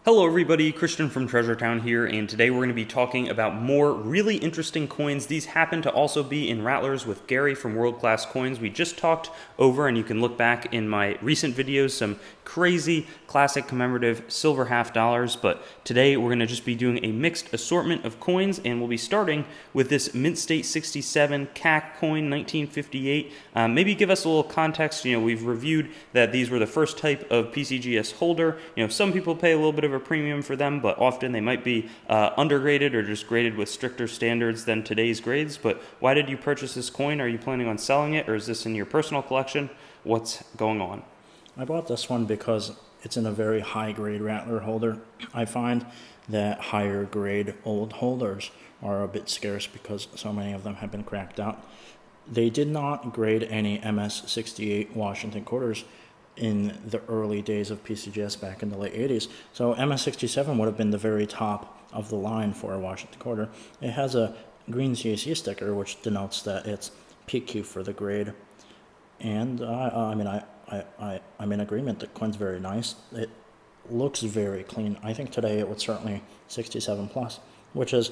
Hello everybody, Christian from Treasure Town here, and today we're going to be talking about more really interesting coins. These happen to also be in Rattlers with Gary from World Class Coins. We just talked over, and you can look back in my recent videos, some crazy classic commemorative silver half dollars, but today we're going to just be doing a mixed assortment of coins, and we'll be starting with this MidStay 67 CAC coin, 1958. Maybe give us a little context. We've reviewed that these were the first type of PCGS holder. Some people pay a little bit of a premium for them, but often they might be undergraded or just graded with stricter standards than today's grades. But why did you purchase this coin? Are you planning on selling it, or is this in your personal collection? What's going on? I bought this one because it's in a very high grade Rattler holder. I find that higher grade old holders are a bit scarce because so many of them have been cracked out. They did not grade any MS-68 Washington quarters in the early days of PCGS back in the late 80s. So MS-67 would have been the very top of the line for a Washington quarter. It has a green CAC sticker, which denotes that it's PQ for the grade. And I'm in agreement. The coin's very nice. It looks very clean. I think today it would certainly 67 plus, which is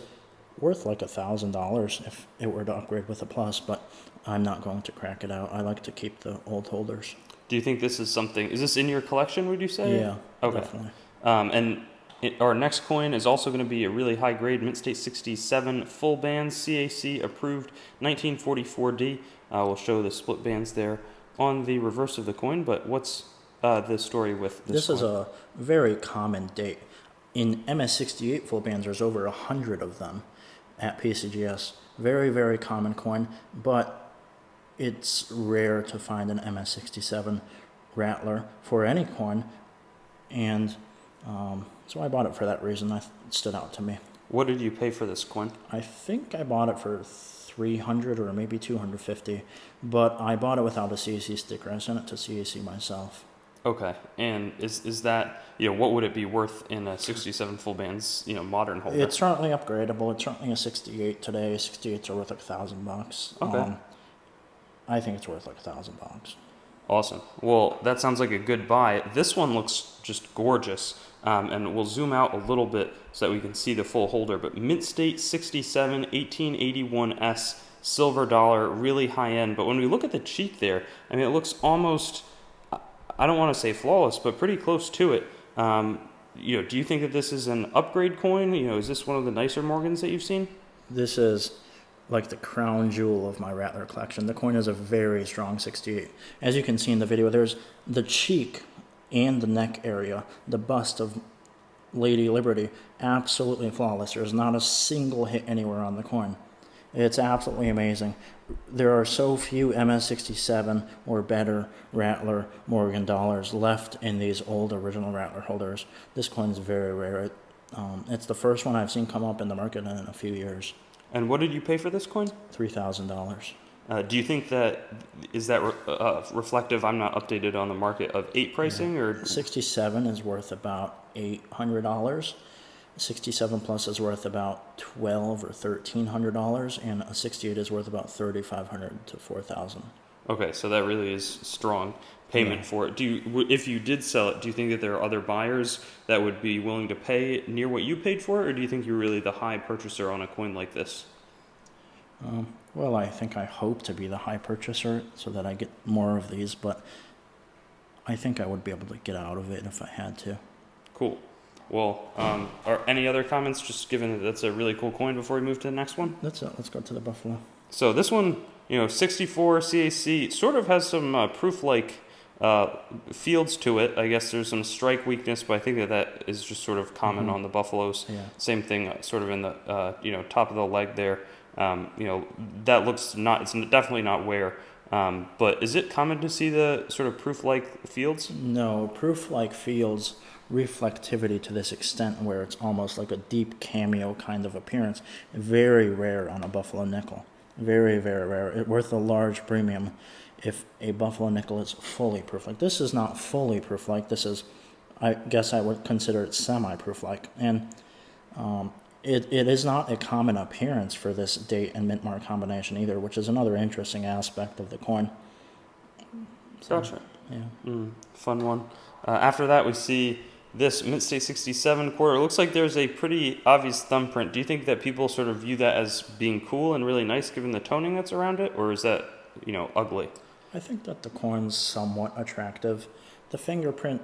worth like $1,000 if it were to upgrade with a plus, but I'm not going to crack it out. I like to keep the old holders. Do you think this is something, is this in your collection, would you say? Yeah, okay. Definitely. Our next coin is also going to be a really high grade MidStay 67 full bands, CAC approved 1944D. We'll show the split bands there on the reverse of the coin, but what's the story with this This coin? is a very common date. In MS-68 full bands, there's over 100 of them at PCGS. Very, very common coin, but it's rare to find an MS-67 Rattler for any coin, and so I bought it for that reason. It stood out to me. What did you pay for this coin? I think I bought it for $300 or maybe $250, but I bought it without a CAC sticker. I sent it to CAC myself. Okay, and is that, what would it be worth in a 67 full bands, modern holder? It's certainly upgradable. It's certainly a 68 today. 68s are worth like $1,000. Okay. I think it's worth like $1,000. Awesome. Well, that sounds like a good buy. This one looks just gorgeous, and we'll zoom out a little bit so that we can see the full holder. But MidStay 67 1881S silver dollar, really high end. But when we look at the cheek there, it looks almost, I don't want to say flawless, but pretty close to it. Do you think that this is an upgrade coin? Is this one of the nicer Morgans that you've seen? This is like the crown jewel of my Rattler collection. The coin is a very strong 68. As you can see in the video, there's the cheek and the neck area, the bust of Lady Liberty, absolutely flawless. There's not a single hit anywhere on the coin. It's absolutely amazing. There are so few MS-67 or better Rattler Morgan dollars left in these old original Rattler holders. This coin's very rare. It's the first one I've seen come up in the market in a few years. And what did you pay for this coin? $3,000. Do you think is that reflective? I'm not updated on the market of 8 pricing, or 67 is worth about $800. 67 plus is worth about $1,200 or $1,300, and a 68 is worth about $3,500 to $4,000. Okay, so that really is strong payment for it. If you did sell it, do you think that there are other buyers that would be willing to pay near what you paid for it, or do you think you're really the high purchaser on a coin like this? Well, I hope to be the high purchaser so that I get more of these, but I think I would be able to get out of it if I had to. Cool. Well, are any other comments, just given that that's a really cool coin, before we move to the next one? That's it. Let's go to the Buffalo. So this one, 64 CAC, sort of has some proof-like fields to it. I guess there's some strike weakness, but I think that is just sort of common on the Buffaloes. Yeah. Same thing, sort of in the top of the leg there. That looks it's definitely not wear. But is it common to see the sort of proof-like fields? No, proof-like fields, reflectivity to this extent where it's almost like a deep cameo kind of appearance, very rare on a Buffalo nickel. Very, very rare. It's worth a large premium if a Buffalo nickel is fully proof-like. This is not fully proof-like. This is, I guess I would consider it semi-proof-like. And it is not a common appearance for this date and mint mark combination either, which is another interesting aspect of the coin. So, gotcha. Yeah. Fun one. After that, we see this MidStay 67 quarter. It looks like there's a pretty obvious thumbprint. Do you think that people sort of view that as being cool and really nice given the toning that's around it, or is that, ugly? I think that the coin's somewhat attractive. The fingerprint,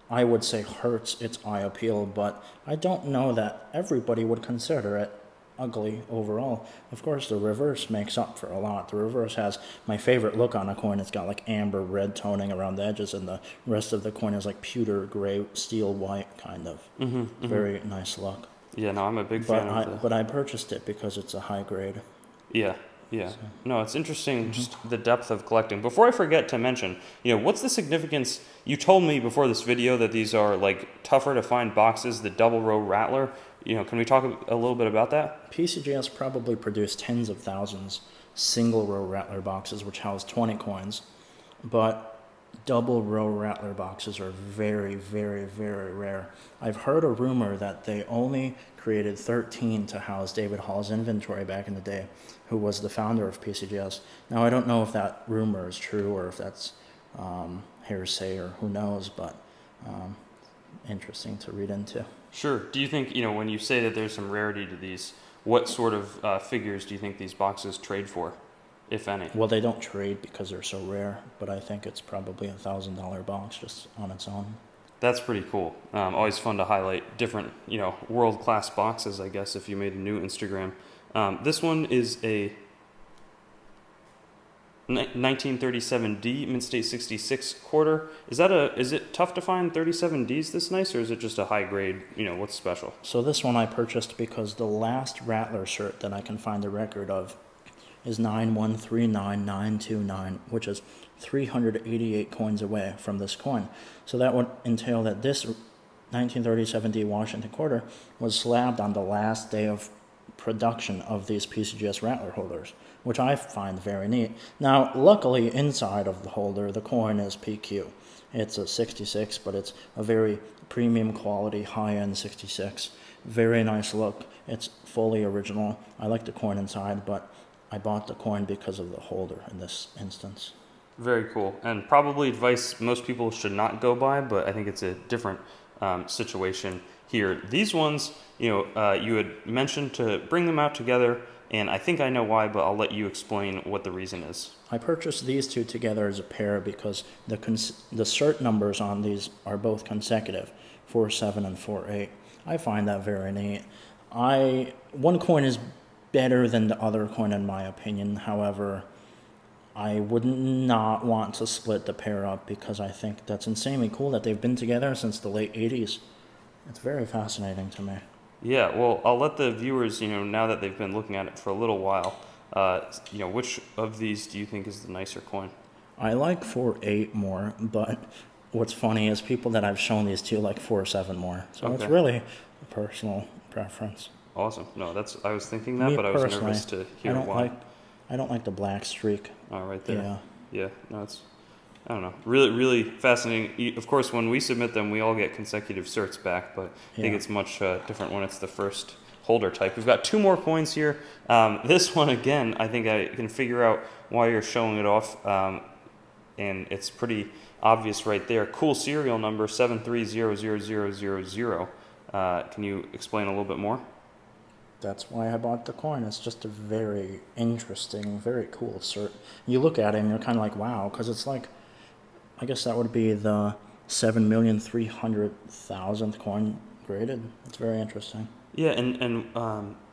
I would say, hurts its eye appeal, but I don't know that everybody would consider it ugly overall. Of course, the reverse makes up for a lot. The reverse has my favorite look on a coin. It's got like amber red toning around the edges, and the rest of the coin is like pewter gray, steel white kind of. Very nice look. Yeah, no, I'm a big fan of the... But I purchased it because it's a high grade. Yeah. Yeah. No, it's interesting just the depth of collecting. Before I forget to mention, what's the significance? You told me before this video that these are like tougher to find boxes, the double row Rattler. Can we talk a little bit about that? PCGS probably produced tens of thousands single row Rattler boxes which house 20 coins, but double row Rattler boxes are very, very, very rare. I've heard a rumor that they only created 13 to house David Hall's inventory back in the day, who was the founder of PCGS. Now, I don't know if that rumor is true or if that's hearsay or who knows, but interesting to read into. Sure. Do you think, when you say that there's some rarity to these, what sort of figures do you think these boxes trade for, if any? Well, they don't trade because they're so rare, but I think it's probably $1,000 box just on its own. That's pretty cool. Always fun to highlight different, world-class boxes, I guess, if you made a new Instagram. This one is a 1937D MidStay 66 quarter. Is it tough to find 37Ds this nice, or is it just a high grade? What's special? So this one I purchased because the last Rattler shirt that I can find the record of is 9139929, which is 388 coins away from this coin. So that would entail that this 1937D Washington quarter was slabbed on the last day of production of these PCGS Rattler holders, which I find very neat. Now, luckily, inside of the holder, the coin is PQ. It's a 66, but it's a very premium quality, high-end 66. Very nice look. It's fully original. I like the coin inside, but I bought the coin because of the holder in this instance. Very cool. And probably advice most people should not go by, but I think it's a different situation here. These ones, you had mentioned to bring them out together, and I think I know why, but I'll let you explain what the reason is. I purchased these two together as a pair because the cert numbers on these are both consecutive, 4-7 and 4-8. I find that very neat. One coin is better than the other coin in my opinion. However, I would not want to split the pair up because I think that's insanely cool that they've been together since the late 80s. It's very fascinating to me. Yeah, well, I'll let the viewers, now that they've been looking at it for a little while, which of these do you think is the nicer coin? I like 4-8 more, but what's funny is people that I've shown these to like 4-7 more. So It's really a personal preference. Awesome. No, I was thinking that, but I was nervous to hear why. I don't like the black streak. Oh, right there. Yeah. No, I don't know. Really, really fascinating. Of course, when we submit them, we all get consecutive certs back, but I think it's much different when it's the first holder type. We've got two more coins here. This one, again, I think I can figure out why you're showing it off, and it's pretty obvious right there. Cool serial number 7300000. Can you explain a little bit more? That's why I bought the coin. it's just a very interesting, very cool cert. You look at it and you're kind of like, wow, because it's like, I guess that would be the 7,300,000th coin graded. It's very interesting. Yeah, and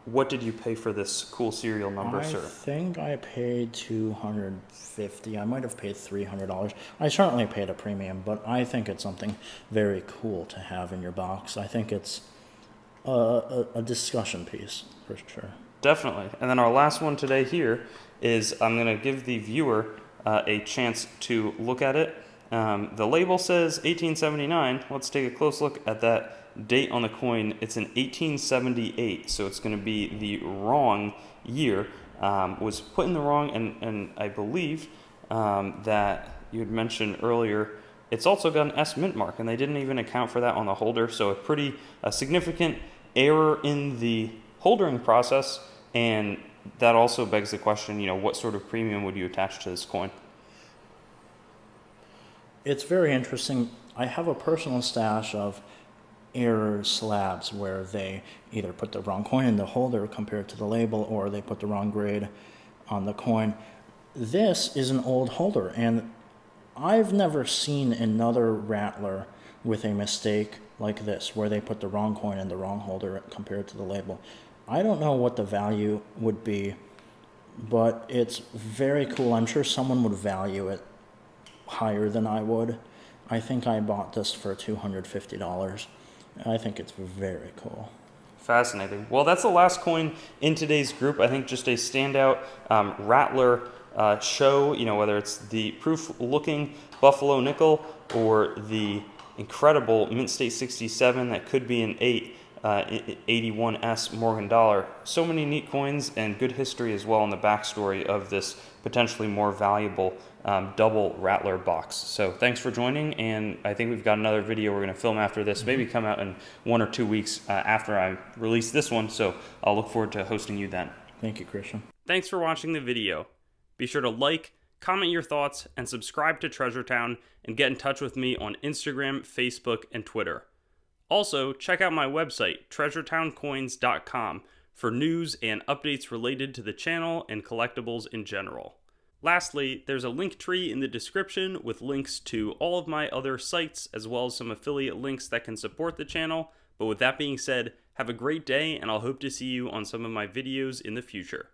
what did you pay for this cool serial number, sir? I think I paid $250. I might have paid $300. I certainly paid a premium, but I think it's something very cool to have in your box. I think it's a discussion piece for sure. Definitely. And then our last one today here is I'm going to give the viewer a chance to look at it. The label says 1879. Let's take a close look at that date on the coin. It's an 1878, so it's going to be the wrong year. Was put in the wrong, and I believe that you had mentioned earlier it's also got an S mint mark, and they didn't even account for that on the holder, so a pretty significant error in the holdering process, and that also begs the question, what sort of premium would you attach to this coin? It's very interesting. I have a personal stash of error slabs where they either put the wrong coin in the holder compared to the label, or they put the wrong grade on the coin. This is an old holder, and I've never seen another Rattler with a mistake like this, where they put the wrong coin in the wrong holder compared to the label. I don't know what the value would be, but it's very cool. I'm sure someone would value it higher than I would. I think I bought this for $250. I think it's very cool. Fascinating. Well, that's the last coin in today's group. I think just a standout Rattler show, whether it's the proof-looking Buffalo nickel or the incredible MidStay 67 that could be an 81S Morgan dollar. So many neat coins and good history as well in the backstory of this potentially more valuable double Rattler box. So thanks for joining, and I think we've got another video we're going to film after this, maybe come out in 1 or 2 weeks after I release this one, so I'll look forward to hosting you then. Thank you, Christian. Thanks for watching the video. Be sure to like, comment your thoughts, and subscribe to Treasure Town, and get in touch with me on Instagram, Facebook, and Twitter. Also, check out my website, treasuretowncoins.com, for news and updates related to the channel and collectibles in general. Lastly, there's a link tree in the description with links to all of my other sites, as well as some affiliate links that can support the channel. But with that being said, have a great day, and I'll hope to see you on some of my videos in the future.